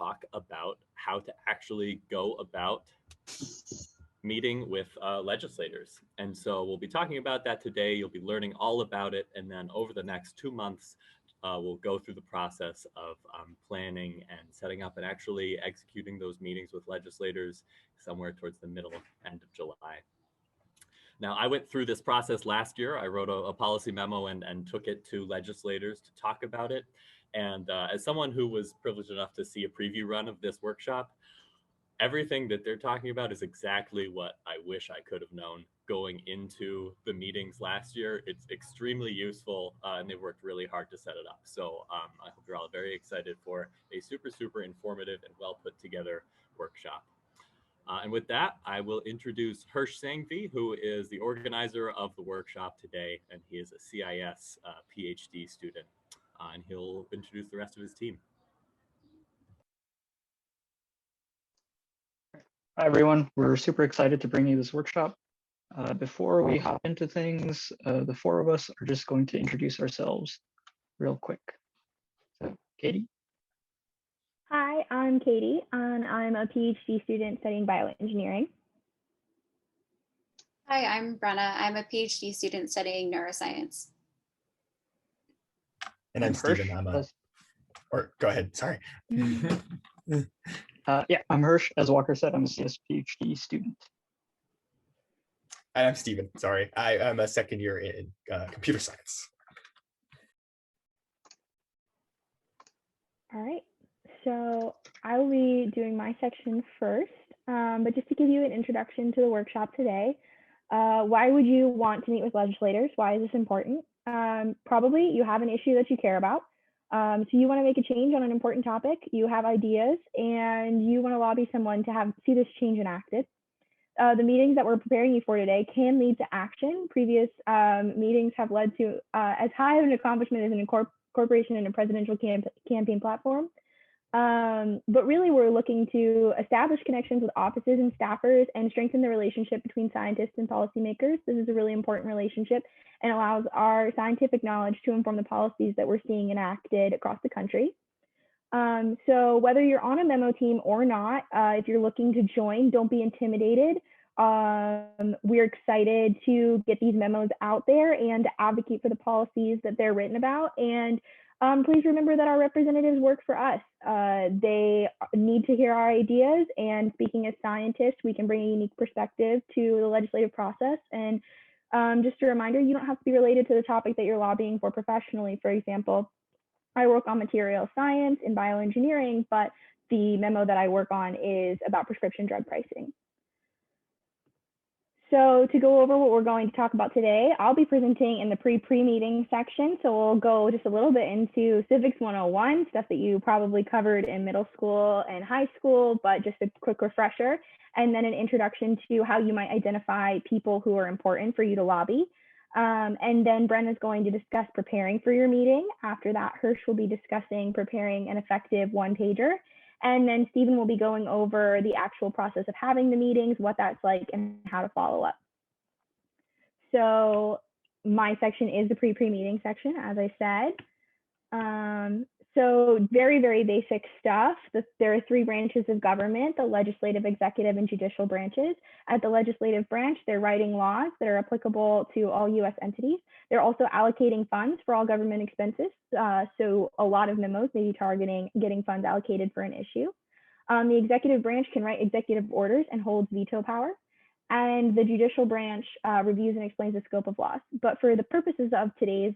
talk about how to actually go about meeting with legislators. And so we'll be talking about that today. You'll be learning all about it. And then over the next 2 months, we'll go through the process of planning and setting up and actually executing those meetings with legislators somewhere towards the middle, end of July. Now, I went through this process last year. I wrote a policy memo and took it to legislators to talk about it. And as someone who was privileged enough to see a preview run of this workshop, everything that they're talking about is exactly what I wish I could have known going into the meetings last year. It's extremely useful, and they worked really hard to set it up. So I hope you're all very excited for a super informative and well put together workshop. And with that, I will introduce Hirsch Sangvi, who is the organizer of the workshop today, and he is a CIS PhD student, and he'll introduce the rest of his team. Hi, everyone. We're super excited to bring you this workshop. Before we hop into things, the four of us are just going to introduce ourselves real quick. So, Katie. Hi, I'm Katie, and I'm a PhD student studying bioengineering. Hi, I'm Brenna. I'm a PhD student studying neuroscience. And I'm Stephen. Go ahead, sorry. Yeah, I'm Hirsch. As Walker said, I'm a CS PhD student. I'm Stephen, sorry. I'm a second year in computer science. All right, so I will be doing my section first, but just to give you an introduction to the workshop today, why would you want to meet with legislators? Why is this important? Probably you have an issue that you care about. So you want to make a change on an important topic, you have ideas, and you want to lobby someone to see this change enacted. The meetings that we're preparing you for today can lead to action. Previous meetings have led to as high of an accomplishment as an incorporation in a presidential campaign platform. But really, we're looking to establish connections with offices and staffers and strengthen the relationship between scientists and policymakers. This is a really important relationship and allows our scientific knowledge to inform the policies that we're seeing enacted across the country. So whether you're on a memo team or not, if you're looking to join, don't be intimidated. We're excited to get these memos out there and to advocate for the policies that they're written about. And please remember that our representatives work for us. They need to hear our ideas, and speaking as scientists, we can bring a unique perspective to the legislative process. And just a reminder, you don't have to be related to the topic that you're lobbying for professionally. For example, I work on material science and bioengineering, but the memo that I work on is about prescription drug pricing. So to go over what we're going to talk about today, I'll be presenting in the pre-meeting section. So we'll go just a little bit into Civics 101, stuff that you probably covered in middle school and high school, but just a quick refresher. And then an introduction to how you might identify people who are important for you to lobby. And then Brenna's going to discuss preparing for your meeting. After that, Hirsch will be discussing preparing an effective one-pager. And then Stephen will be going over the actual process of having the meetings, what that's like, and how to follow up. So my section is the pre-meeting section, as I said. So very, very basic stuff. There are 3 branches of government: the legislative, executive, and judicial branches. At the legislative branch, they're writing laws that are applicable to all US entities. They're also allocating funds for all government expenses. So a lot of memos may be targeting getting funds allocated for an issue. The executive branch can write executive orders and holds veto power. And the judicial branch reviews and explains the scope of laws. But for the purposes of today's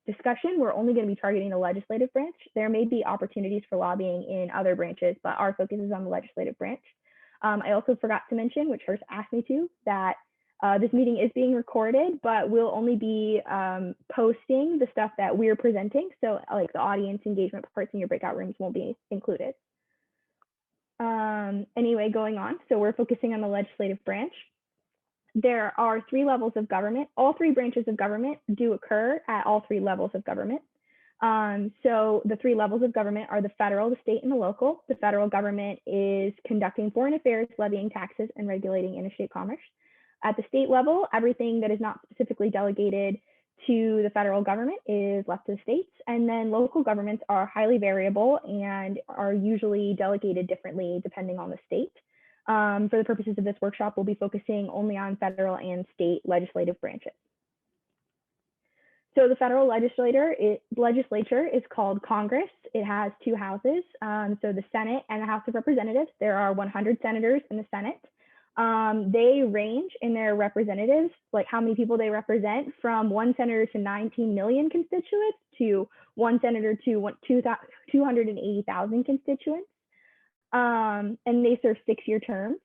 discussion, we're only going to be targeting the legislative branch. There may be opportunities for lobbying in other branches, but our focus is on the legislative branch. I also forgot to mention, which Hirsch asked me to, that this meeting is being recorded, but we'll only be posting the stuff that we're presenting. So like the audience engagement parts in your breakout rooms won't be included. Anyway, going on. So we're focusing on the legislative branch. There are 3 levels of government. All 3 branches of government do occur at all 3 levels of government. So the 3 levels of government are the federal, the state, and the local. The federal government is conducting foreign affairs, levying taxes, and regulating interstate commerce. At the state level, everything that is not specifically delegated to the federal government is left to the states, and then local governments are highly variable and are usually delegated differently depending on the state. For the purposes of this workshop, we'll be focusing only on federal and state legislative branches. So the federal legislature is called Congress. It has two houses, so the Senate and the House of Representatives. There are 100 senators in the Senate. They range in their representatives, like how many people they represent, from 1 senator to 19 million constituents to 1 senator to 280,000 constituents. And they serve 6-year terms.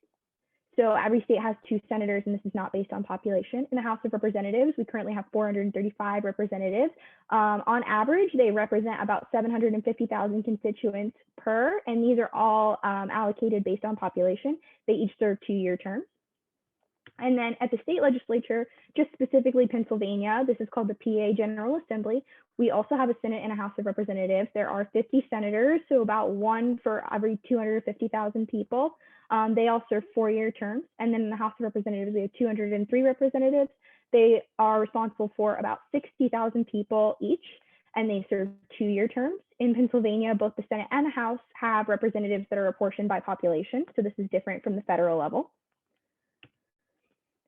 So every state has 2 senators, and this is not based on population. In the House of Representatives, we currently have 435 representatives. On average, they represent about 750,000 constituents per, and these are all allocated based on population. They each serve 2-year terms. And then at the state legislature, just specifically Pennsylvania, this is called the PA General Assembly. We also have a Senate and a House of Representatives. There are 50 senators, so about 1 for every 250,000 people. They all serve 4-year terms. And then in the House of Representatives, we have 203 representatives. They are responsible for about 60,000 people each, and they serve 2-year terms. In Pennsylvania, both the Senate and the House have representatives that are apportioned by population. So this is different from the federal level.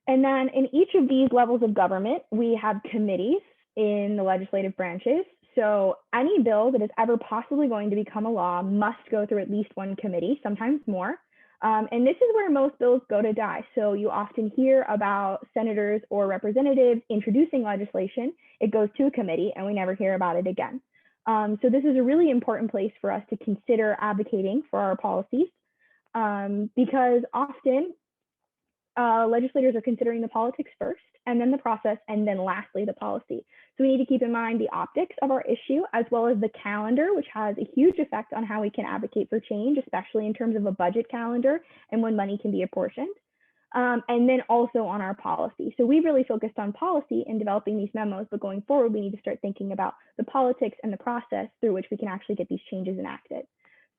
And then in each of these levels of government, we have committees in the legislative branches. So any bill that is ever possibly going to become a law must go through at least 1 committee, sometimes more. And this is where most bills go to die. So you often hear about senators or representatives introducing legislation. It goes to a committee and we never hear about it again. So this is a really important place for us to consider advocating for our policies, because often legislators are considering the politics first, and then the process, and then lastly, the policy. So we need to keep in mind the optics of our issue, as well as the calendar, which has a huge effect on how we can advocate for change, especially in terms of a budget calendar and when money can be apportioned. And then also on our policy. So we really focused on policy in developing these memos, but going forward, we need to start thinking about the politics and the process through which we can actually get these changes enacted.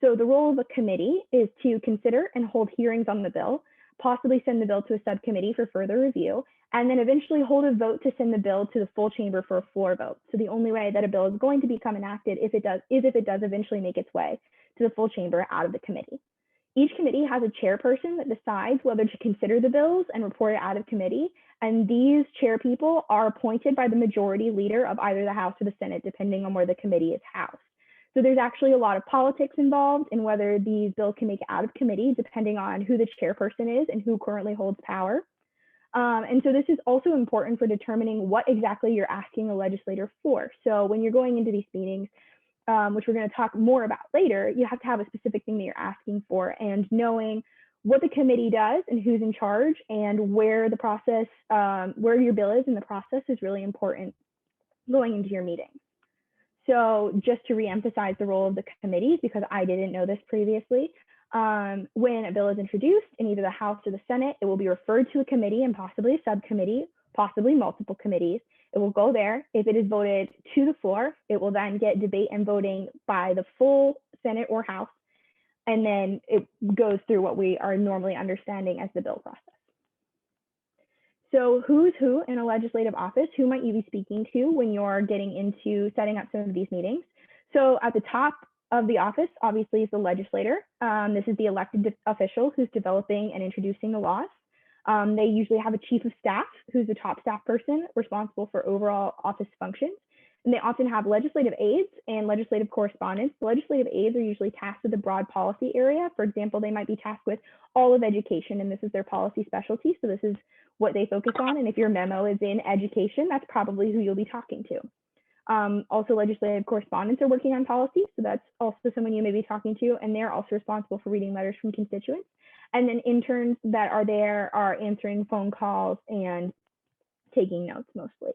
So the role of a committee is to consider and hold hearings on the bill, possibly send the bill to a subcommittee for further review, and then eventually hold a vote to send the bill to the full chamber for a floor vote. So the only way that a bill is going to become enacted is if it does eventually make its way to the full chamber out of the committee. Each committee has a chairperson that decides whether to consider the bills and report it out of committee. And these chair people are appointed by the majority leader of either the House or the Senate, depending on where the committee is housed. So there's actually a lot of politics involved in whether these bills can make it out of committee, depending on who the chairperson is and who currently holds power. And so this is also important for determining what exactly you're asking a legislator for. So when you're going into these meetings, which we're going to talk more about later, you have to have a specific thing that you're asking for, and knowing what the committee does and who's in charge and where the process, where your bill is in the process is really important going into your meeting. So just to reemphasize the role of the committees, because I didn't know this previously, when a bill is introduced in either the House or the Senate, it will be referred to a committee and possibly a subcommittee, possibly multiple committees. It will go there. If it is voted to the floor, it will then get debate and voting by the full Senate or House, and then it goes through what we are normally understanding as the bill process. So who's who in a legislative office? Who might you be speaking to when you're getting into setting up some of these meetings? So at the top of the office, obviously, is the legislator. This is the elected official who's developing and introducing the laws. They usually have a chief of staff, who's the top staff person responsible for overall office functions. And they often have legislative aides and legislative correspondents. The legislative aides are usually tasked with a broad policy area. For example, they might be tasked with all of education, and this is their policy specialty. So this is what they focus on. And if your memo is in education, that's probably who you'll be talking to. Also, legislative correspondents are working on policy. So that's also someone you may be talking to, and they're also responsible for reading letters from constituents. And then interns that are there are answering phone calls and taking notes mostly.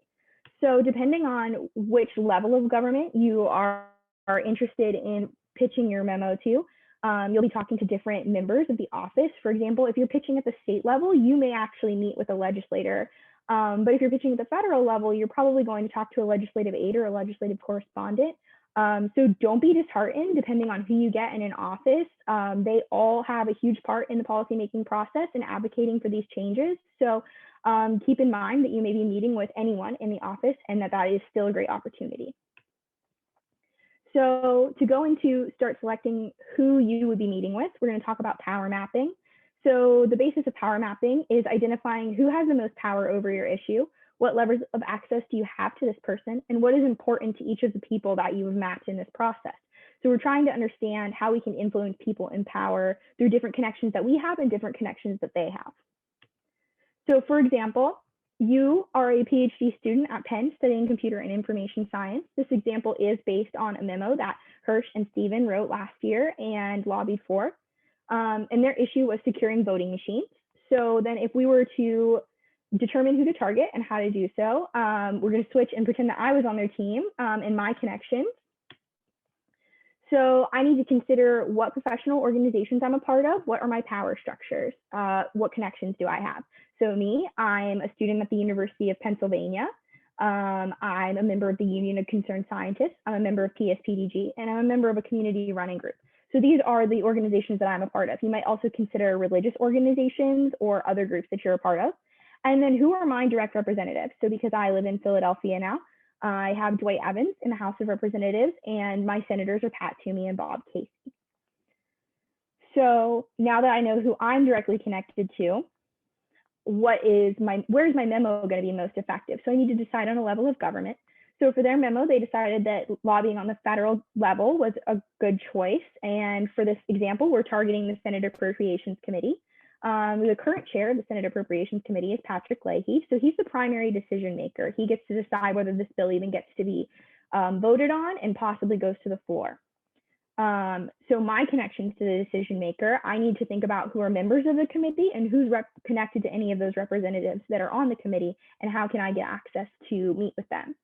So depending on which level of government you are interested in pitching your memo to, you'll be talking to different members of the office. For example, if you're pitching at the state level, you may actually meet with a legislator. But if you're pitching at the federal level, you're probably going to talk to a legislative aide or a legislative correspondent. So don't be disheartened depending on who you get in an office. They all have a huge part in the policymaking process and advocating for these changes. So keep in mind that you may be meeting with anyone in the office and that is still a great opportunity. So to go into start selecting who you would be meeting with, we're going to talk about power mapping. So the basis of power mapping is identifying who has the most power over your issue, what levels of access do you have to this person, and what is important to each of the people that you have mapped in this process. So we're trying to understand how we can influence people in power through different connections that we have and different connections that they have. So for example, you are a PhD student at Penn studying computer and information science. This example is based on a memo that Hirsch and Stephen wrote last year and lobbied for. And their issue was securing voting machines. So then if we were to determine who to target and how to do so, we're going to switch and pretend that I was on their team in my connections. So I need to consider what professional organizations I'm a part of, what are my power structures, what connections do I have. So me, I'm a student at the University of Pennsylvania. I'm a member of the Union of Concerned Scientists. I'm a member of PSPDG, and I'm a member of a community running group. So these are the organizations that I'm a part of. You might also consider religious organizations or other groups that you're a part of. And then who are my direct representatives? So because I live in Philadelphia now, I have Dwight Evans in the House of Representatives, and my senators are Pat Toomey and Bob Casey. So now that I know who I'm directly connected to, where's my memo going to be most effective? So I need to decide on a level of government. So for their memo, they decided that lobbying on the federal level was a good choice. And for this example, we're targeting the Senate Appropriations Committee. The current chair of the Senate Appropriations Committee is Patrick Leahy. So he's the primary decision maker. He gets to decide whether this bill even gets to be voted on and possibly goes to the floor. So my connections to the decision maker, I need to think about who are members of the committee and who's connected to any of those representatives that are on the committee, and how can I get access to meet with them.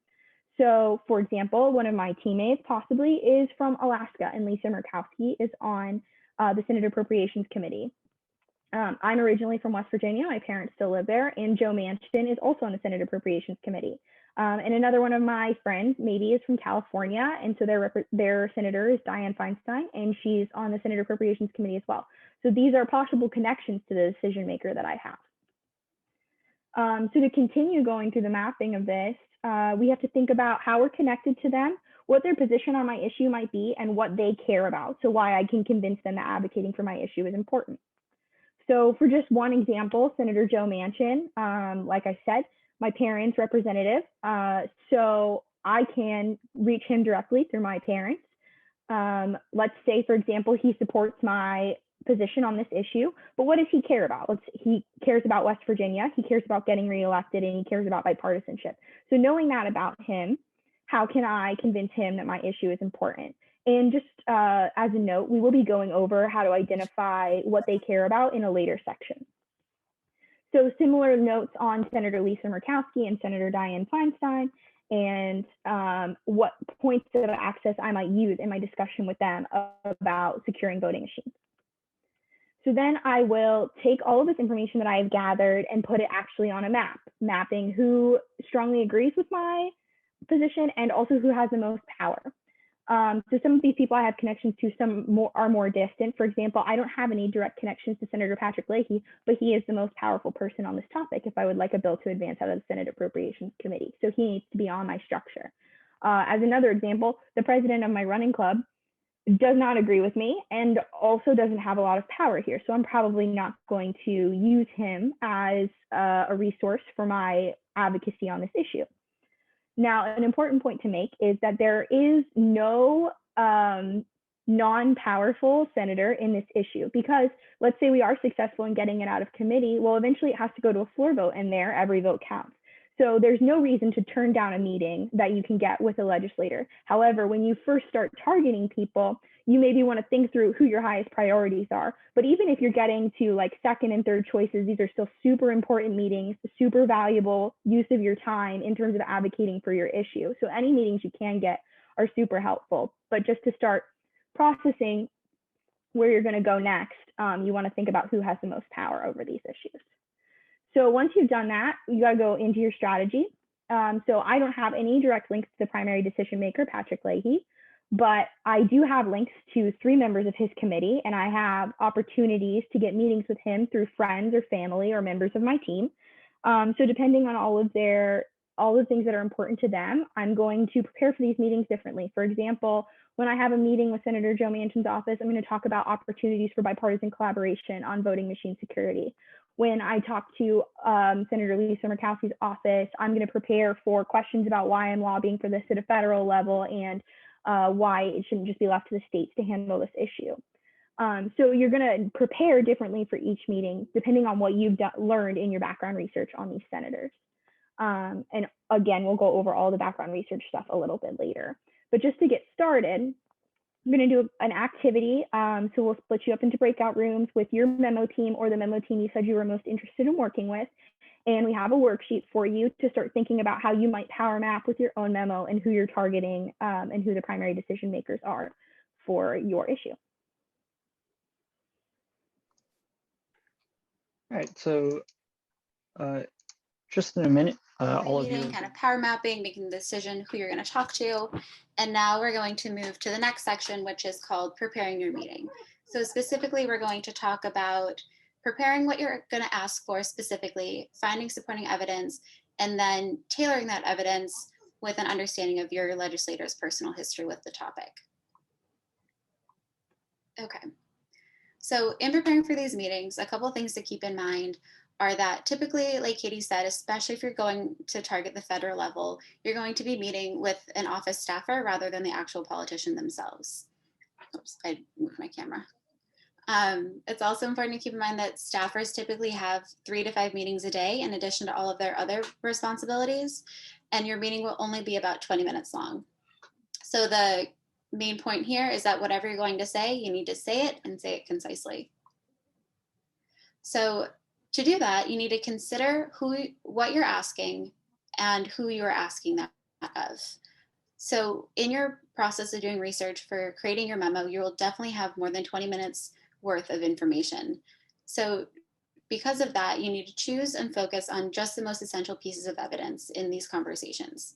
So for example, one of my teammates possibly is from Alaska, and Lisa Murkowski is on the Senate Appropriations Committee. I'm originally from West Virginia. My parents still live there, and Joe Manchin is also on the Senate Appropriations Committee. And another one of my friends, maybe, is from California, and so their senator is Dianne Feinstein, and she's on the Senate Appropriations Committee as well. So these are possible connections to the decision maker that I have. So to continue going through the mapping of this, we have to think about how we're connected to them, what their position on my issue might be, and what they care about, so why I can convince them that advocating for my issue is important. So for just one example, Senator Joe Manchin, like I said, my parents' representative, so I can reach him directly through my parents. Let's say, for example, he supports my position on this issue, but what does he care about? He cares about West Virginia, he cares about getting reelected, and he cares about bipartisanship. So knowing that about him, how can I convince him that my issue is important? And just as a note, we will be going over how to identify what they care about in a later section. So similar notes on Senator Lisa Murkowski and Senator Dianne Feinstein, and what points of access I might use in my discussion with them about securing voting machines. So then I will take all of this information that I have gathered and put it actually on a map, mapping who strongly agrees with my position and also who has the most power. So some of these people I have connections to, some are more distant. For example, I don't have any direct connections to Senator Patrick Leahy, but he is the most powerful person on this topic if I would like a bill to advance out of the Senate Appropriations Committee. So he needs to be on my structure. As another example, the president of my running club does not agree with me and also doesn't have a lot of power here. So I'm probably not going to use him as a resource for my advocacy on this issue. Now, an important point to make is that there is no non-powerful senator in this issue, because let's say we are successful in getting it out of committee, well, eventually it has to go to a floor vote, and there every vote counts. So there's no reason to turn down a meeting that you can get with a legislator. However, when you first start targeting people, you maybe want to think through who your highest priorities are. But even if you're getting to like second and third choices, these are still super important meetings, super valuable use of your time in terms of advocating for your issue. So any meetings you can get are super helpful. But just to start processing where you're going to go next, you want to think about who has the most power over these issues. So once you've done that, you got to go into your strategy. So I don't have any direct links to the primary decision maker, Patrick Leahy, but I do have links to 3 members of his committee, and I have opportunities to get meetings with him through friends or family or members of my team. So depending on all the things that are important to them, I'm going to prepare for these meetings differently. For example, when I have a meeting with Senator Joe Manchin's office, I'm going to talk about opportunities for bipartisan collaboration on voting machine security. When I talk to Senator Lisa Murkowski's office, I'm going to prepare for questions about why I'm lobbying for this at a federal level and why it shouldn't just be left to the states to handle this issue. So you're going to prepare differently for each meeting, depending on what you've learned in your background research on these senators. And again, we'll go over all the background research stuff a little bit later. But just to get started, I'm going to do an activity. So we'll split you up into breakout rooms with your memo team or the memo team you said you were most interested in working with. And we have a worksheet for you to start thinking about how you might power map with your own memo and who you're targeting and who the primary decision makers are for your issue. All right, so just in a minute, all of you kind of power mapping, making the decision who you're going to talk to. And now we're going to move to the next section, which is called preparing your meeting. So specifically, we're going to talk about preparing what you're going to ask for specifically, finding supporting evidence, and then tailoring that evidence with an understanding of your legislator's personal history with the topic. Okay. So in preparing for these meetings, a couple of things to keep in mind are that typically, like Katie said, especially if you're going to target the federal level, you're going to be meeting with an office staffer rather than the actual politician themselves. Oops, I moved my camera. It's also important to keep in mind that staffers typically have 3 to 5 meetings a day in addition to all of their other responsibilities, and your meeting will only be about 20 minutes long. So the main point here is that whatever you're going to say, you need to say it and say it concisely. So to do that, you need to consider what you're asking and who you're asking that of. So in your process of doing research for creating your memo, you will definitely have more than 20 minutes worth of information. So because of that, you need to choose and focus on just the most essential pieces of evidence in these conversations.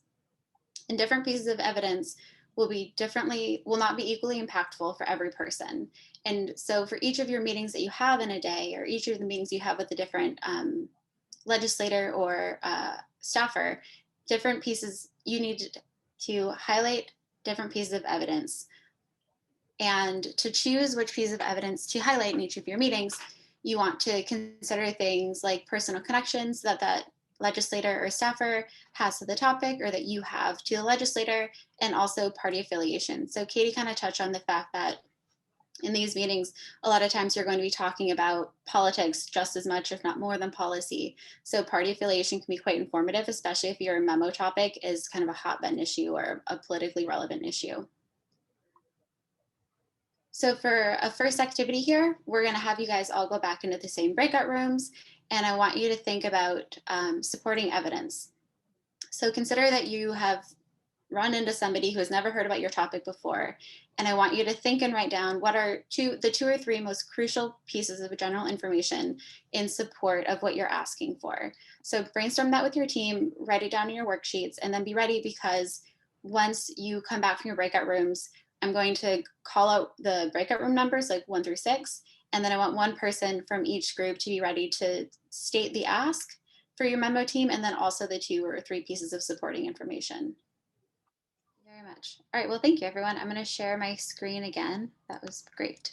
And different pieces of evidence will not be equally impactful for every person. And so for each of your meetings that you have in a day, or each of the meetings you have with a different legislator or staffer, different pieces, you need to highlight different pieces of evidence. And to choose which piece of evidence to highlight in each of your meetings, you want to consider things like personal connections that legislator or staffer has to the topic, or that you have to the legislator, and also party affiliation. So Katie kind of touched on the fact that in these meetings, a lot of times you're going to be talking about politics just as much, if not more, than policy. So party affiliation can be quite informative, especially if your memo topic is kind of a hot button issue or a politically relevant issue. So for a first activity here, we're going to have you guys all go back into the same breakout rooms, and I want you to think about supporting evidence. So consider that you have run into somebody who has never heard about your topic before, and I want you to think and write down what are the 2 or 3 most crucial pieces of general information in support of what you're asking for. So brainstorm that with your team, write it down in your worksheets, and then be ready, because once you come back from your breakout rooms, I'm going to call out the breakout room numbers, like 1 through 6, and then I want one person from each group to be ready to state the ask for your memo team, and then also the 2 or 3 pieces of supporting information. Very much. All right, well, thank you, everyone. I'm going to share my screen again. That was great.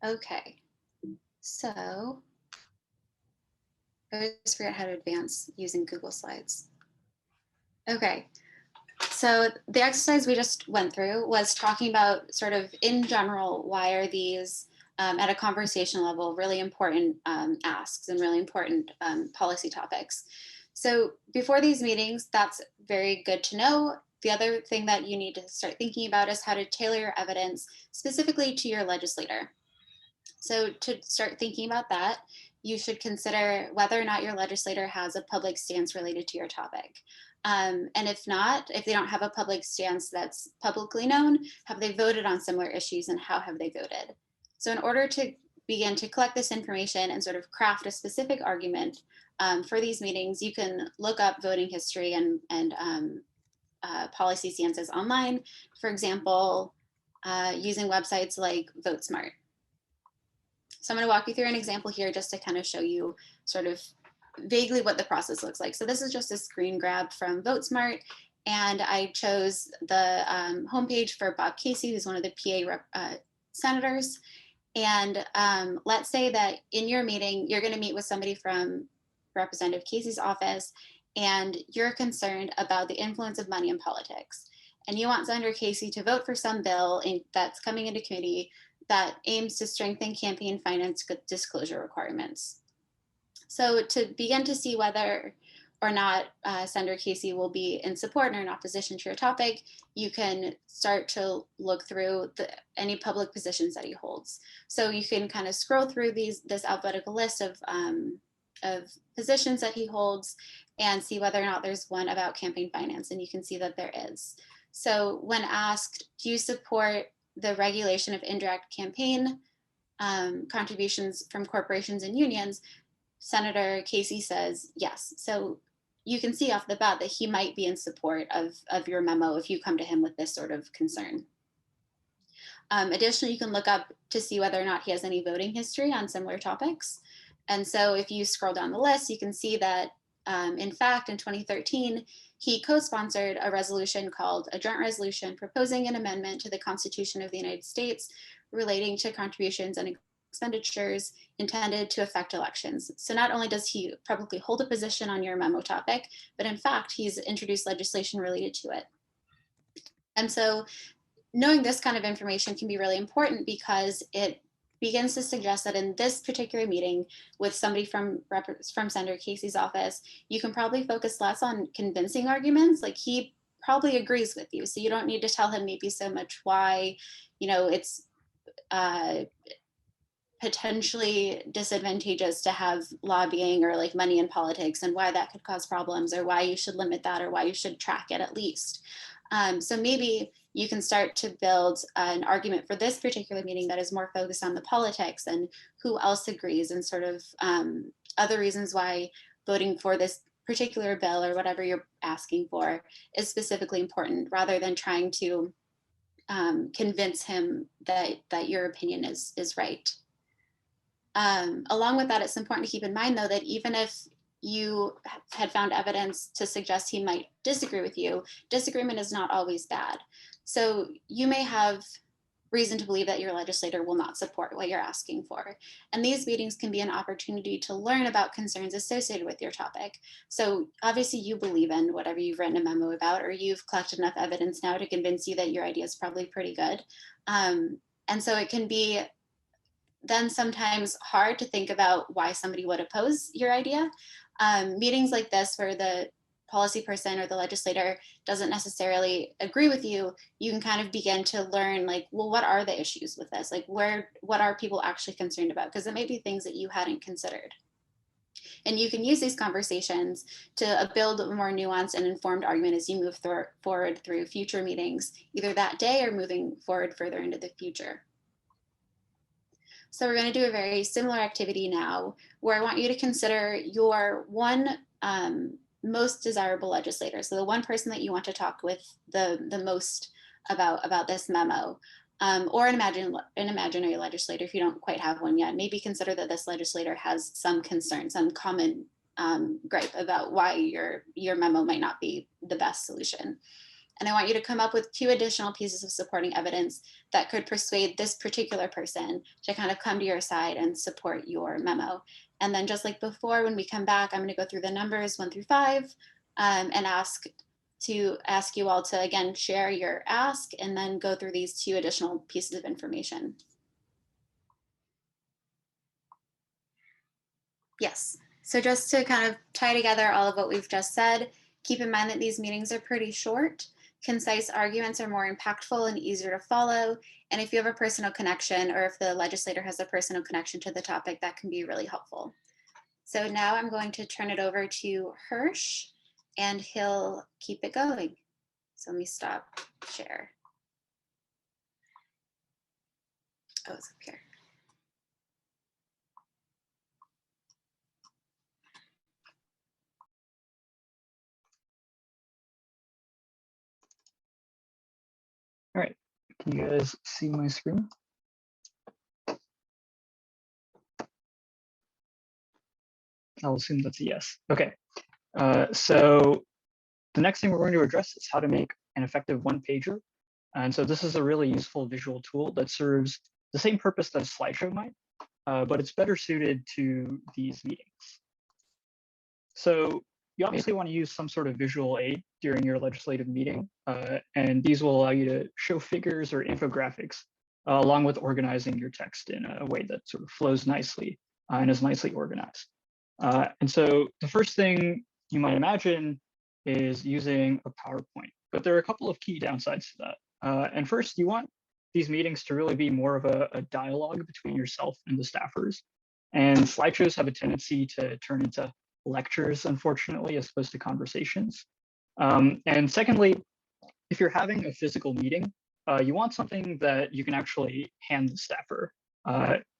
Okay, so I always forget how to advance using Google Slides. Okay, so the exercise we just went through was talking about sort of in general, why are these at a conversation level really important asks and really important policy topics. So before these meetings, that's very good to know. The other thing that you need to start thinking about is how to tailor your evidence specifically to your legislator. So to start thinking about that, you should consider whether or not your legislator has a public stance related to your topic. And if not, if they don't have a public stance that's publicly known, have they voted on similar issues, and how have they voted? So in order to begin to collect this information and sort of craft a specific argument for these meetings, you can look up voting history and policy stances online. For example, using websites like VoteSmart. So I'm going to walk you through an example here just to kind of show you sort of vaguely what the process looks like. So this is just a screen grab from VoteSmart, and I chose the homepage for Bob Casey, who's one of the PA senators. And let's say that in your meeting, you're going to meet with somebody from Representative Casey's office, and you're concerned about the influence of money in politics. And you want Senator Casey to vote for some bill that's coming into committee that aims to strengthen campaign finance disclosure requirements. So to begin to see whether or not Senator Casey will be in support or in opposition to your topic, you can start to look through any public positions that he holds. So you can kind of scroll through this alphabetical list of positions that he holds and see whether or not there's one about campaign finance, and you can see that there is. So when asked, do you support the regulation of indirect campaign contributions from corporations and unions, Senator Casey says yes. So you can see off the bat that he might be in support of your memo if you come to him with this sort of concern. Additionally, you can look up to see whether or not he has any voting history on similar topics. And so if you scroll down the list, you can see that in fact, in 2013, he co-sponsored a resolution called a joint resolution proposing an amendment to the Constitution of the United States relating to contributions and expenditures intended to affect elections. So not only does he publicly hold a position on your memo topic, but in fact, he's introduced legislation related to it. And so knowing this kind of information can be really important because it begins to suggest that in this particular meeting with somebody from Senator Casey's office, you can probably focus less on convincing arguments. Like, he probably agrees with you. So you don't need to tell him maybe so much why, it's potentially disadvantageous to have lobbying or like money in politics and why that could cause problems, or why you should limit that, or why you should track it at least. So maybe you can start to build an argument for this particular meeting that is more focused on the politics and who else agrees, and sort of other reasons why voting for this particular bill or whatever you're asking for is specifically important, rather than trying to convince him that your opinion is right. Along with that, it's important to keep in mind, though, that even if you had found evidence to suggest he might disagree with you, disagreement is not always bad. So you may have reason to believe that your legislator will not support what you're asking for. And these meetings can be an opportunity to learn about concerns associated with your topic. So obviously you believe in whatever you've written a memo about, or you've collected enough evidence now to convince you that your idea is probably pretty good. And so it can be then sometimes hard to think about why somebody would oppose your idea. Meetings like this, where the policy person or the legislator doesn't necessarily agree with you, you can kind of begin to learn, like, well, what are the issues with this? Like, what are people actually concerned about? Because it may be things that you hadn't considered. And you can use these conversations to build a more nuanced and informed argument as you move forward through future meetings, either that day or moving forward further into the future. So we're going to do a very similar activity now, where I want you to consider your one most desirable legislator. So the one person that you want to talk with the most about this memo, or an imaginary legislator if you don't quite have one yet. Maybe consider that this legislator has some concern, some common gripe about why your memo might not be the best solution. And I want you to come up with 2 additional pieces of supporting evidence that could persuade this particular person to kind of come to your side and support your memo. And then, just like before, when we come back, I'm going to go through the numbers 1 through 5 and ask you all to, again, share your ask, and then go through these 2 additional pieces of information. Yes. So just to kind of tie together all of what we've just said, keep in mind that these meetings are pretty short. Concise arguments are more impactful and easier to follow. And if you have a personal connection, or if the legislator has a personal connection to the topic, that can be really helpful. So now I'm going to turn it over to Hirsch, and he'll keep it going. So let me stop share. Oh, it's up here. All right, can you guys see my screen? I'll assume that's a yes. Okay. So the next thing we're going to address is how to make an effective one-pager. And so this is a really useful visual tool that serves the same purpose that a slideshow might, but it's better suited to these meetings. So you obviously want to use some sort of visual aid during your legislative meeting, and these will allow you to show figures or infographics along with organizing your text in a way that sort of flows nicely and is nicely organized. And so the first thing you might imagine is using a PowerPoint, but there are a couple of key downsides to that. And first, you want these meetings to really be more of a dialogue between yourself and the staffers. And slideshows have a tendency to turn into lectures, unfortunately, as opposed to conversations. And secondly, if you're having a physical meeting, you want something that you can actually hand the staffer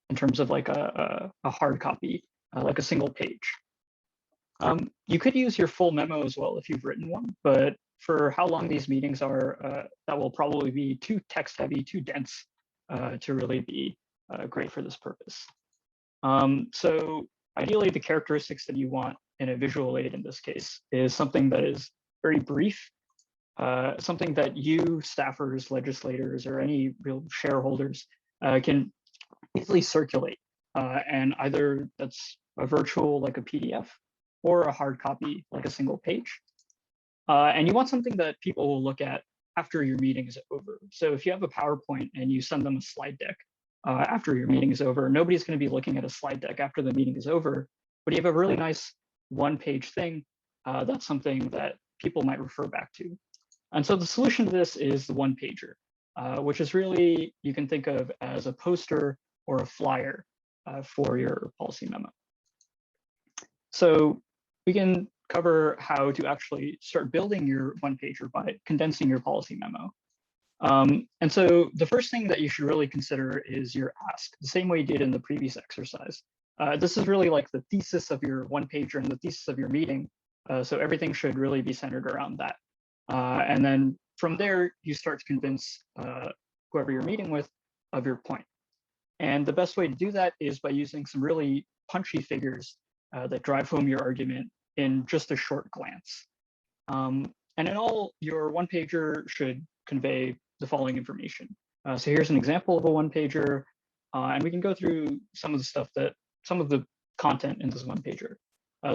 in terms of like a hard copy, like a single page. You could use your full memo as well if you've written one, but for how long these meetings are, that will probably be too text heavy, too dense to really be great for this purpose. So ideally, the characteristics that you want in a visual aid in this case is something that is very brief, something that you, staffers, legislators, or any real shareholders can easily circulate. And either that's a virtual, like a PDF, or a hard copy, like a single page. And you want something that people will look at after your meeting is over. So if you have a PowerPoint and you send them a slide deck after your meeting is over, nobody's going to be looking at a slide deck after the meeting is over, but you have a really nice one-page thing. That's something that people might refer back to. And so the solution to this is the one-pager, which is really, you can think of as a poster or a flyer for your policy memo. So we can cover how to actually start building your one-pager by condensing your policy memo. And so the first thing that you should really consider is your ask, the same way you did in the previous exercise. This is really like the thesis of your one-pager and the thesis of your meeting. So everything should really be centered around that. And then from there, you start to convince whoever you're meeting with of your point. And the best way to do that is by using some really punchy figures that drive home your argument in just a short glance. And in all, your one-pager should convey the following information. So here's an example of a one-pager, and we can go through some of the content in this one-pager.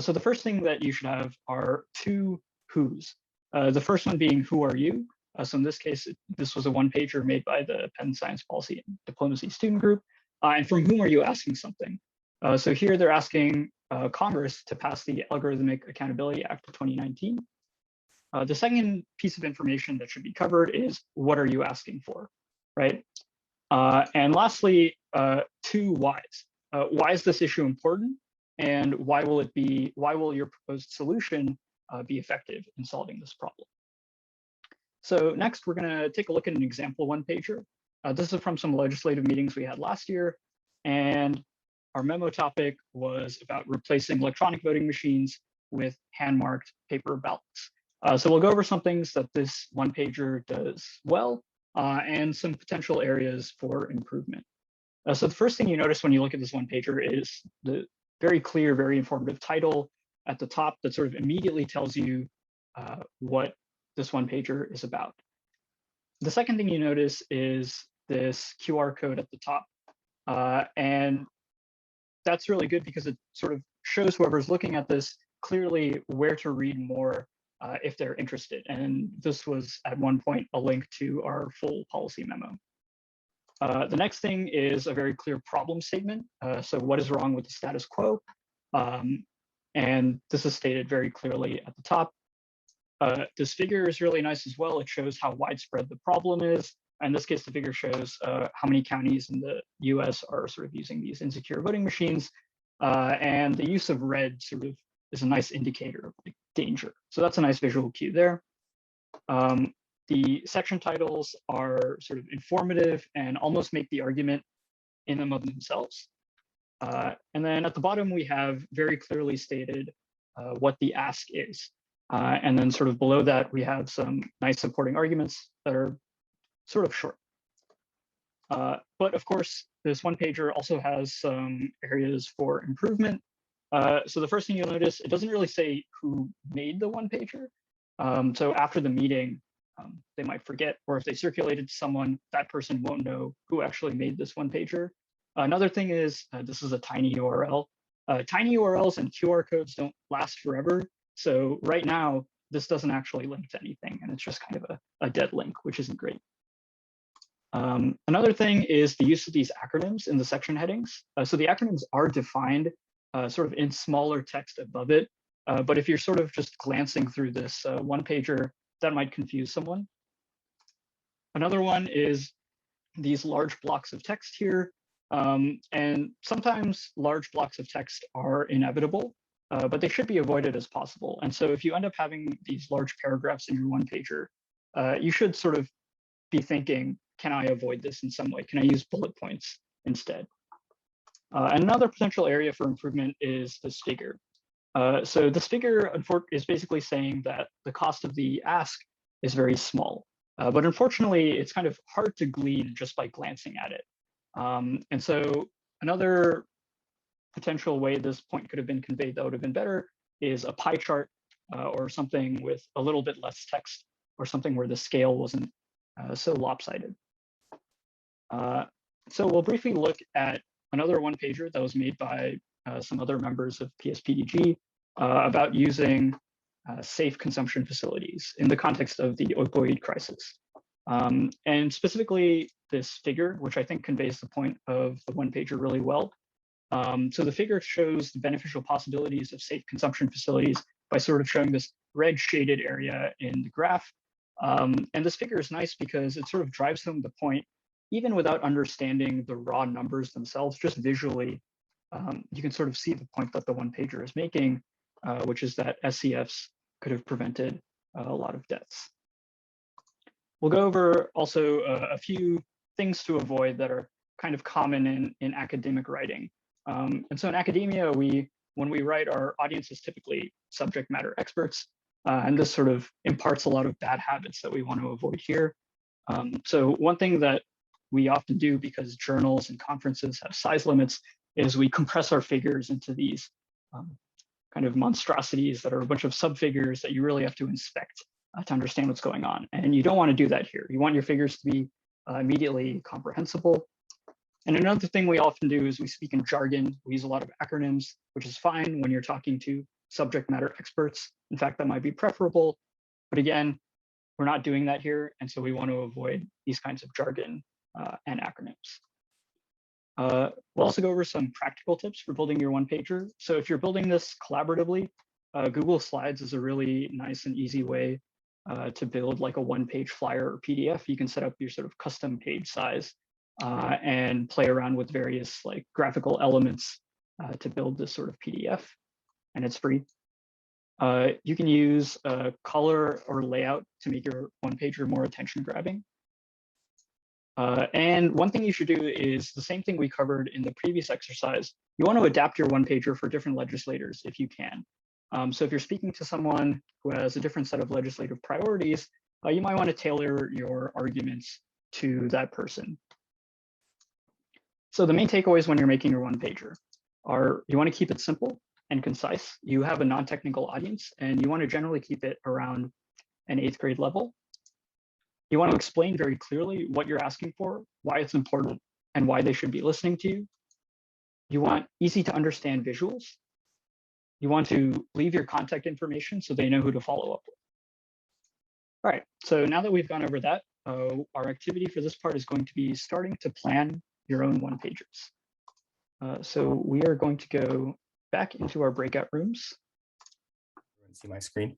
So the first thing that you should have are two who's. The first one being, who are you? So in this case, this was a one-pager made by the Penn Science Policy and Diplomacy Student Group. And from whom are you asking something? So here they're asking Congress to pass the Algorithmic Accountability Act of 2019. The second piece of information that should be covered is, what are you asking for, right? And lastly, two whys. Why is this issue important? And why will your proposed solution be effective in solving this problem? So next, we're going to take a look at an example one-pager. This is from some legislative meetings we had last year, and our memo topic was about replacing electronic voting machines with hand-marked paper ballots. So we'll go over some things that this one-pager does well, and some potential areas for improvement. So the first thing you notice when you look at this one-pager is the very clear, very informative title at the top that sort of immediately tells you what this one-pager is about. The second thing you notice is this QR code at the top. And that's really good because it sort of shows whoever's looking at this clearly where to read more if they're interested. And this was at one point a link to our full policy memo. The next thing is a very clear problem statement. So what is wrong with the status quo? And this is stated very clearly at the top. This figure is really nice as well. It shows how widespread the problem is. In this case, the figure shows how many counties in the US are sort of using these insecure voting machines. And the use of red sort of is a nice indicator of like danger. So that's a nice visual cue there. The section titles are sort of informative and almost make the argument in and of themselves. And then at the bottom, we have very clearly stated what the ask is. And then sort of below that, we have some nice supporting arguments that are sort of short. But of course, this one-pager also has some areas for improvement. So the first thing you'll notice, it doesn't really say who made the one pager. So after the meeting, they might forget, or if they circulated to someone, that person won't know who actually made this one pager. Another thing is, this is a tiny URL. Tiny URLs and QR codes don't last forever. So right now, this doesn't actually link to anything, and it's just kind of a dead link, which isn't great. Another thing is the use of these acronyms in the section headings. So the acronyms are defined sort of in smaller text above it. But if you're sort of just glancing through this one pager, that might confuse someone. Another one is these large blocks of text here. And sometimes large blocks of text are inevitable, but they should be avoided as possible. And so if you end up having these large paragraphs in your one pager, you should sort of be thinking, can I avoid this in some way? Can I use bullet points instead? Another potential area for improvement is this figure. So this figure is basically saying that the cost of the ask is very small. But unfortunately, it's kind of hard to glean just by glancing at it. And so another potential way this point could have been conveyed that would have been better is a pie chart or something with a little bit less text, or something where the scale wasn't so lopsided. So we'll briefly look at another one pager that was made by some other members of PSPDG about using safe consumption facilities in the context of the opioid crisis. And specifically this figure, which I think conveys the point of the one pager really well. So the figure shows the beneficial possibilities of safe consumption facilities by sort of showing this red shaded area in the graph. And this figure is nice because it sort of drives home the point, even without understanding the raw numbers themselves, just visually, you can sort of see the point that the one pager is making, which is that SCFs could have prevented a lot of deaths. We'll go over also a few things to avoid that are kind of common in academic writing. And so in academia, when we write, our audience is typically subject matter experts, and this sort of imparts a lot of bad habits that we want to avoid here. So one thing that we often do, because journals and conferences have size limits, is we compress our figures into these kind of monstrosities that are a bunch of subfigures that you really have to inspect to understand what's going on. And you don't want to do that here. You want your figures to be immediately comprehensible. And another thing we often do is we speak in jargon. We use a lot of acronyms, which is fine when you're talking to subject matter experts. In fact, that might be preferable. But again, we're not doing that here. And so we want to avoid these kinds of jargon and acronyms. We'll also go over some practical tips for building your one pager. So if you're building this collaboratively, Google Slides is a really nice and easy way to build like a one-page flyer or PDF. You can set up your sort of custom page size and play around with various like graphical elements to build this sort of PDF, and it's free. You can use color or layout to make your one pager more attention grabbing. And one thing you should do is the same thing we covered in the previous exercise. You want to adapt your one pager for different legislators if you can. So if you're speaking to someone who has a different set of legislative priorities, you might want to tailor your arguments to that person. So the main takeaways when you're making your one pager are you want to keep it simple and concise. You have a non-technical audience, and you want to generally keep it around an 8th grade level. You want to explain very clearly what you're asking for, why it's important, and why they should be listening to you. You want easy to understand visuals. You want to leave your contact information so they know who to follow up with. All right, so now that we've gone over that, our activity for this part is going to be starting to plan your own one pagers. So we are going to go back into our breakout rooms. See my screen.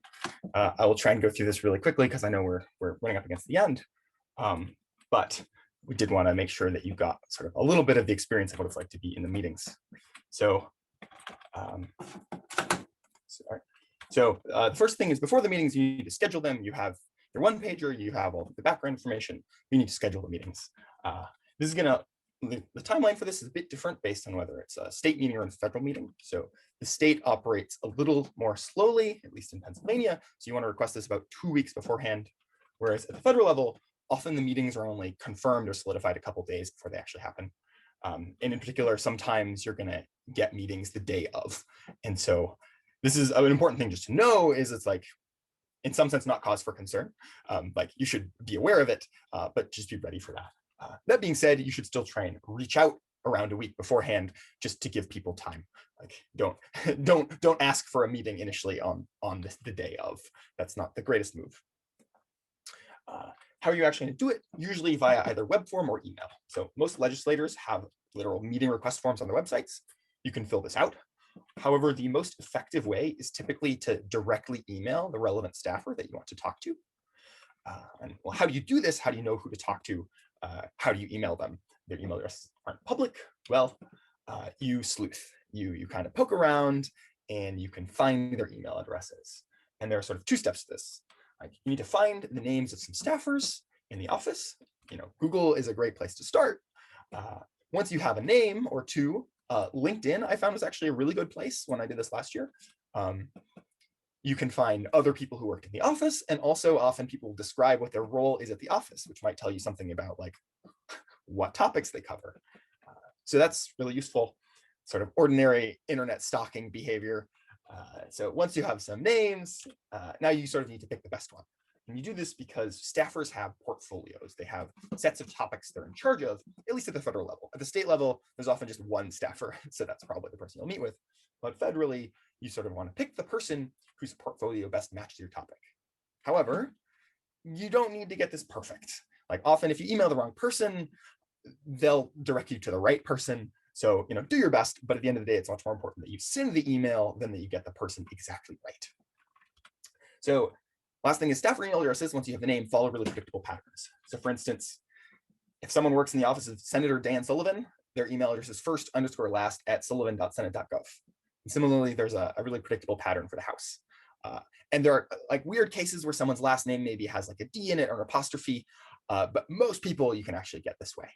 I will try and go through this really quickly because I know we're running up against the end. But we did want to make sure that you got sort of a little bit of the experience of what it's like to be in the meetings. So, the first thing is before the meetings, you need to schedule them. You have your one pager, you have all the background information. You need to schedule the meetings. This is the timeline for this is a bit different based on whether it's a state meeting or a federal meeting. So the state operates a little more slowly, at least in Pennsylvania. So you want to request this about 2 weeks beforehand. Whereas at the federal level, often the meetings are only confirmed or solidified a couple days before they actually happen. And in particular, sometimes you're going to get meetings the day of. And so this is an important thing just to know is it's like, in some sense, not cause for concern. Like you should be aware of it, but just be ready for that. That being said, you should still try and reach out around a week beforehand just to give people time. Like don't ask for a meeting initially on the day of. That's not the greatest move. How are you actually going to do it? Usually via either web form or email. So most legislators have literal meeting request forms on their websites. You can fill this out. However, the most effective way is typically to directly email the relevant staffer that you want to talk to. And well, how do you do this? How do you know who to talk to? How do you email them? Their email addresses aren't public. Well, you sleuth. You kind of poke around and you can find their email addresses. And there are sort of two steps to this. Like you need to find the names of some staffers in the office. Google is a great place to start. Once you have a name or two, LinkedIn I found was actually a really good place when I did this last year. You can find other people who worked in the office, and also often people describe what their role is at the office, which might tell you something about like what topics they cover. So that's really useful, sort of ordinary internet stalking behavior. So once you have some names, now you sort of need to pick the best one. And you do this because staffers have portfolios. They have sets of topics they're in charge of, at least at the federal level. At the state level, there's often just one staffer, so that's probably the person you'll meet with. But federally, you sort of want to pick the person whose portfolio best matches your topic. However, you don't need to get this perfect. Like often if you email the wrong person, they'll direct you to the right person. So, do your best, but at the end of the day, it's much more important that you send the email than that you get the person exactly right. So last thing is staffer email addresses. Once you have the name, follow really predictable patterns. So for instance, if someone works in the office of Senator Dan Sullivan, their email address is first_last@sullivan.senate.gov. And similarly, there's a really predictable pattern for the House. And there are like weird cases where someone's last name maybe has like a D in it or an apostrophe, but most people you can actually get this way.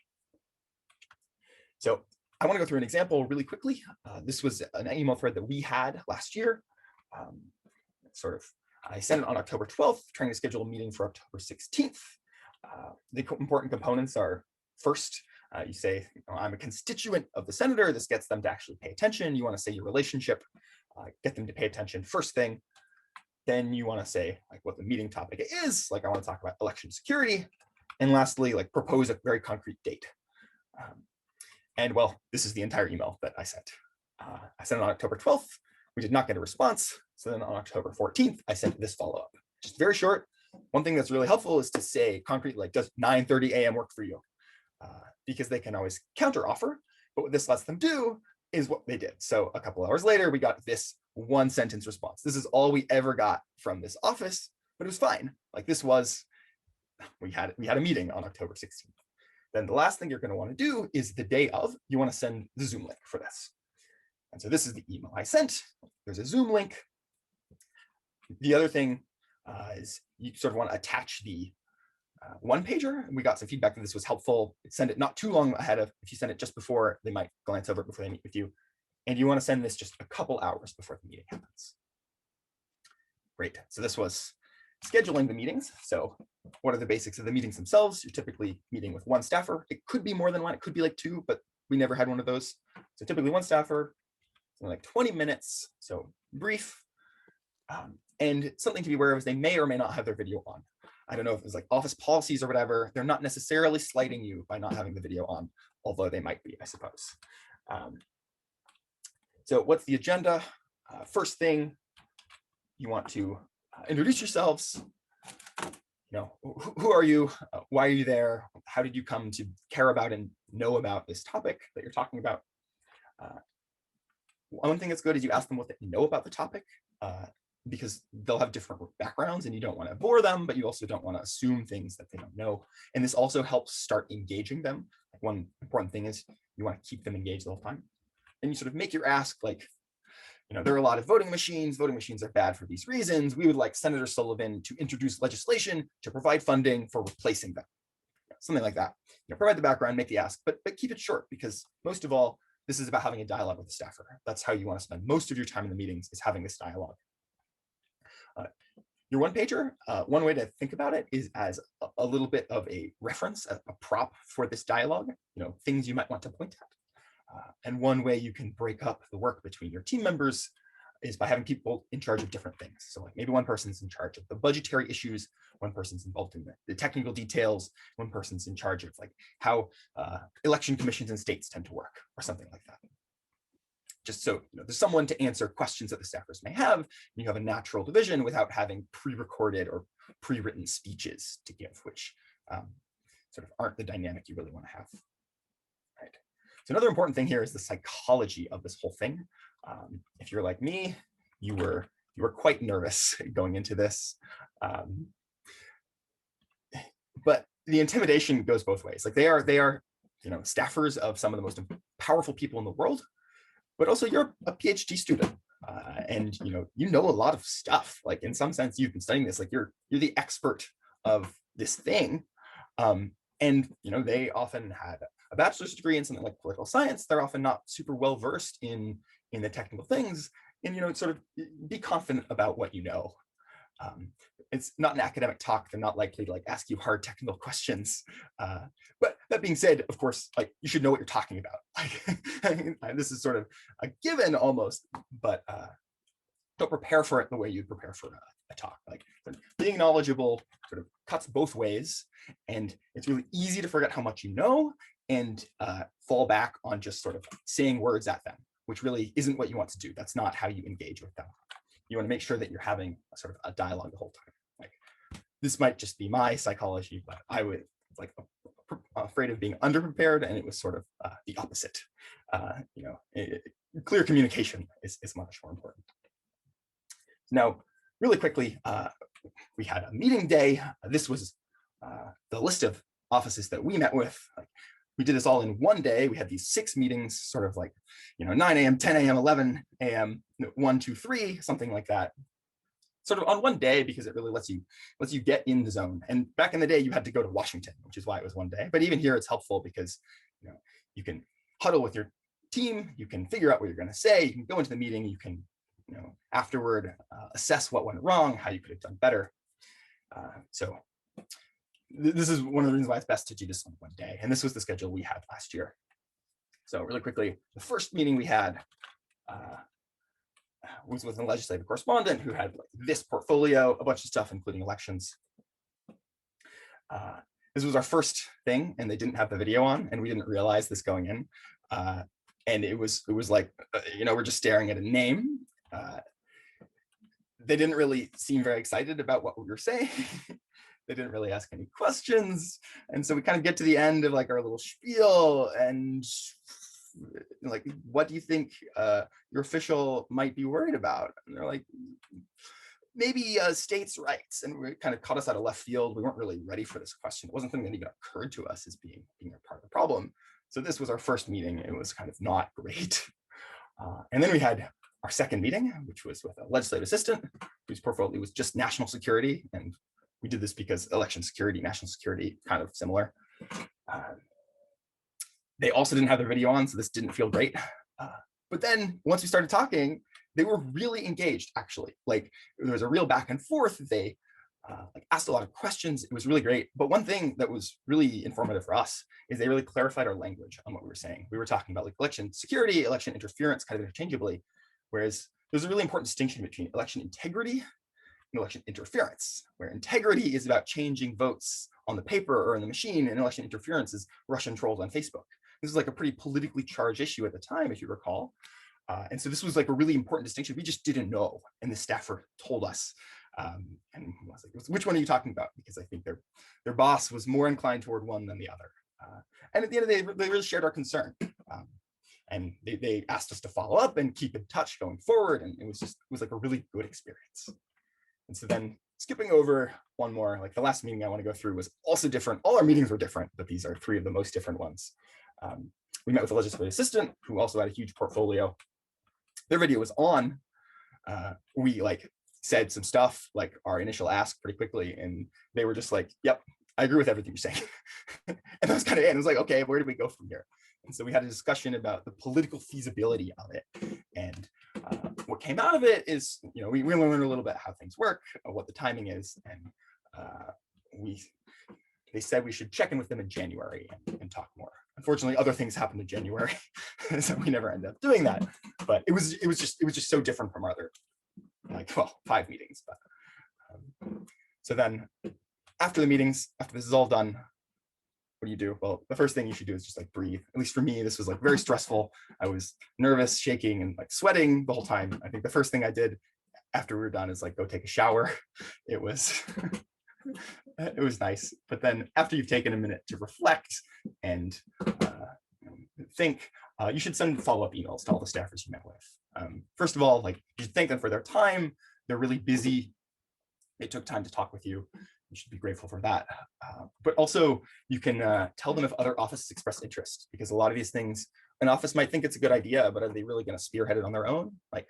So I want to go through an example really quickly. This was an email thread that we had last year. I sent it on October 12th, trying to schedule a meeting for October 16th. The important components are first, you say, I'm a constituent of the senator. This gets them to actually pay attention. You want to say your relationship, get them to pay attention first thing. Then you want to say like what the meeting topic is, like I want to talk about election security. And lastly, like propose a very concrete date. And well, this is the entire email that I sent. I sent it on October 12th. We did not get a response. So then on October 14th, I sent this follow-up. Just very short. One thing that's really helpful is to say concrete, like does 9:30 a.m. work for you? Because they can always counter offer. But what this lets them do is what they did. So a couple hours later, we got this one sentence response. This is all we ever got from this office, but it was fine. Like this was, we had a meeting on October 16th. Then the last thing you're going to want to do is the day of, you want to send the Zoom link for this. And so this is the email I sent. There's a Zoom link. The other thing is you sort of want to attach the one pager. We got some feedback that this was helpful. Send it not too long ahead of, if you send it just before, they might glance over it before they meet with you. And you want to send this just a couple hours before the meeting happens. Great. So this was scheduling the meetings. So what are the basics of the meetings themselves? You're typically meeting with one staffer. It could be more than one. It could be like two, but we never had one of those. So typically one staffer, like 20 minutes. So brief. And something to be aware of is they may or may not have their video on. I don't know if it's like office policies or whatever. They're not necessarily slighting you by not having the video on, although they might be, I suppose. So what's the agenda? First thing, you want to introduce yourselves. Who are you? Why are you there? How did you come to care about and know about this topic that you're talking about? One thing that's good is you ask them what they know about the topic, because they'll have different backgrounds and you don't want to bore them, but you also don't want to assume things that they don't know. And this also helps start engaging them. Like one important thing is you want to keep them engaged the whole time. And you sort of make your ask like, there are a lot of voting machines. Voting machines are bad for these reasons. We would like Senator Sullivan to introduce legislation to provide funding for replacing them. Something like that. Provide the background, make the ask, but keep it short, because most of all, this is about having a dialogue with the staffer. That's how you want to spend most of your time in the meetings, is having this dialogue. Your one pager, one way to think about it is as a little bit of a reference, a prop for this dialogue, things you might want to point at. And one way you can break up the work between your team members is by having people in charge of different things. So like maybe one person's in charge of the budgetary issues, one person's involved in the technical details, one person's in charge of like how election commissions and states tend to work or something like that. Just so there's someone to answer questions that the staffers may have, and you have a natural division without having pre-recorded or pre-written speeches to give, which sort of aren't the dynamic you really want to have. Right. So another important thing here is the psychology of this whole thing. If you're like me, you were quite nervous going into this, but the intimidation goes both ways. Like they are staffers of some of the most powerful people in the world, but also you're a PhD student, and you know a lot of stuff. Like in some sense, you've been studying this. Like you're the expert of this thing, and they often had a bachelor's degree in something like political science. They're often not super well versed in the technical things, and sort of be confident about what you know. It's not an academic talk. They're not likely to like ask you hard technical questions. But that being said, of course, like you should know what you're talking about. Like this is sort of a given almost, but don't prepare for it the way you'd prepare for a talk. Like being knowledgeable sort of cuts both ways, and it's really easy to forget how much you know and fall back on just sort of saying words at them, which really isn't what you want to do. That's not how you engage with them. You want to make sure that you're having a sort of a dialogue the whole time. Like this might just be my psychology, but I was like afraid of being underprepared, and it was sort of the opposite. Clear communication is much more important. Now, really quickly, we had a meeting day. This was the list of offices that we met with. Like, we did this all in one day. We had these 6 meetings, sort of like, 9 a.m., 10 a.m., 11 a.m., 1, 2, 3, something like that. Sort of on one day, because it really lets you get in the zone. And back in the day, you had to go to Washington, which is why it was one day. But even here, it's helpful because you can huddle with your team, you can figure out what you're going to say, you can go into the meeting, you can afterward assess what went wrong, how you could have done better. So this is one of the reasons why it's best to do this on one day. And this was the schedule we had last year. So really quickly, the first meeting we had was with a legislative correspondent who had like this portfolio, a bunch of stuff, including elections. This was our first thing, and they didn't have the video on, and we didn't realize this going in. And it was like, we're just staring at a name. They didn't really seem very excited about what we were saying. They didn't really ask any questions. And so we kind of get to the end of like our little spiel, and like, what do you think your official might be worried about? And they're like, maybe states' rights. And we kind of caught us out of left field. We weren't really ready for this question. It wasn't something that even occurred to us as being a part of the problem. So this was our first meeting. It was kind of not great. And then we had our second meeting, which was with a legislative assistant whose portfolio was just national security. And we did this because election security, national security, kind of similar. They also didn't have their video on, so this didn't feel great. But then once we started talking, they were really engaged, actually. Like there was a real back and forth. They asked a lot of questions. It was really great. But one thing that was really informative for us is they really clarified our language on what we were saying. We were talking about like election security, election interference kind of interchangeably, whereas there's a really important distinction between election integrity and election interference, where integrity is about changing votes on the paper or in the machine, and election interference is Russian trolls on Facebook. This is like a pretty politically charged issue at the time, if you recall. And so this was like a really important distinction we just didn't know, and the staffer told us. And I was like, which one are you talking about? Because I think their boss was more inclined toward one than the other. And at the end of the day, they really shared our concern. And they asked us to follow up and keep in touch going forward. And it was like a really good experience. And so then skipping over one more, like the last meeting I want to go through was also different. All our meetings were different, but these are 3 of the most different ones. We met with a legislative assistant who also had a huge portfolio. Their video was on. We like said some stuff, like our initial ask pretty quickly, and they were just like, yep, I agree with everything you're saying. And that was kind of it. It was like, okay, where do we go from here? And so we had a discussion about the political feasibility of it. And what came out of it is, we learned a little bit how things work, what the timing is. And they said we should check in with them in January and talk more. Unfortunately, other things happened in January, so we never ended up doing that. But it was just so different from our other, like, well, 5 meetings. But so then after the meetings, after this is all done, what do you do? Well, the first thing you should do is just like breathe. At least for me, this was like very stressful. I was nervous, shaking, and like sweating the whole time. I think the first thing I did after we were done is like go take a shower. It was it was nice. But then after you've taken a minute to reflect and think, you should send follow-up emails to all the staffers you met with. First of all, like, you should thank them for their time. They're really busy. They took time to talk with you. You should be grateful for that. But also, you can tell them if other offices express interest, because a lot of these things, an office might think it's a good idea, but are they really going to spearhead it on their own? Like,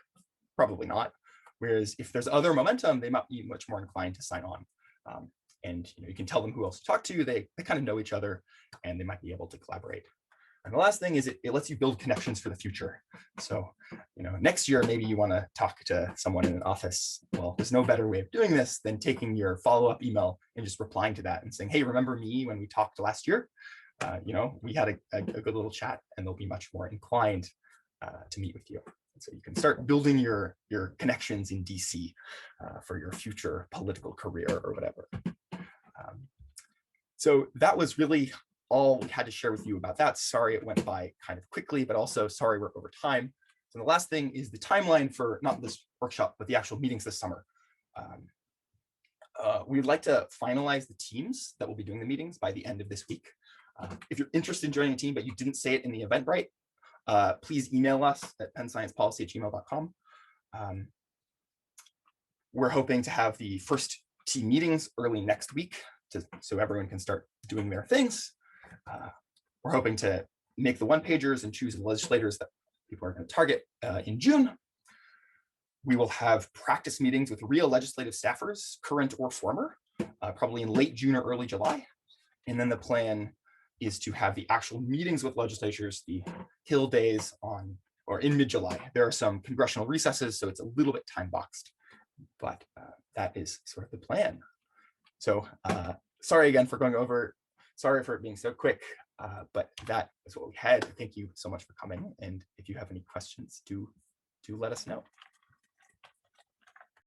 probably not. Whereas if there's other momentum, they might be much more inclined to sign on. And you can tell them who else to talk to. They kind of know each other, and they might be able to collaborate. And the last thing is it lets you build connections for the future. So, next year, maybe you want to talk to someone in an office. Well, there's no better way of doing this than taking your follow-up email and just replying to that and saying, hey, remember me when we talked last year? We had a good little chat, and they'll be much more inclined to meet with you. And so you can start building your connections in DC for your future political career or whatever. So that was really all we had to share with you about that. Sorry it went by kind of quickly, but also sorry we're over time. So the last thing is the timeline for not this workshop, but the actual meetings this summer. We'd like to finalize the teams that will be doing the meetings by the end of this week. If you're interested in joining a team, but you didn't say it in the Eventbrite, please email us at pennsciencepolicy@gmail.com. We're hoping to have the first team meetings early next week, so everyone can start doing their things. We're hoping to make the one-pagers and choose the legislators that people are going to target in June. We will have practice meetings with real legislative staffers, current or former, probably in late June or early July. And then the plan is to have the actual meetings with legislatures, the Hill days in mid-July. There are some congressional recesses, so it's a little bit time boxed, but that is sort of the plan. So sorry again for going over. Sorry for it being so quick, but that is what we had. Thank you so much for coming. And if you have any questions, do let us know.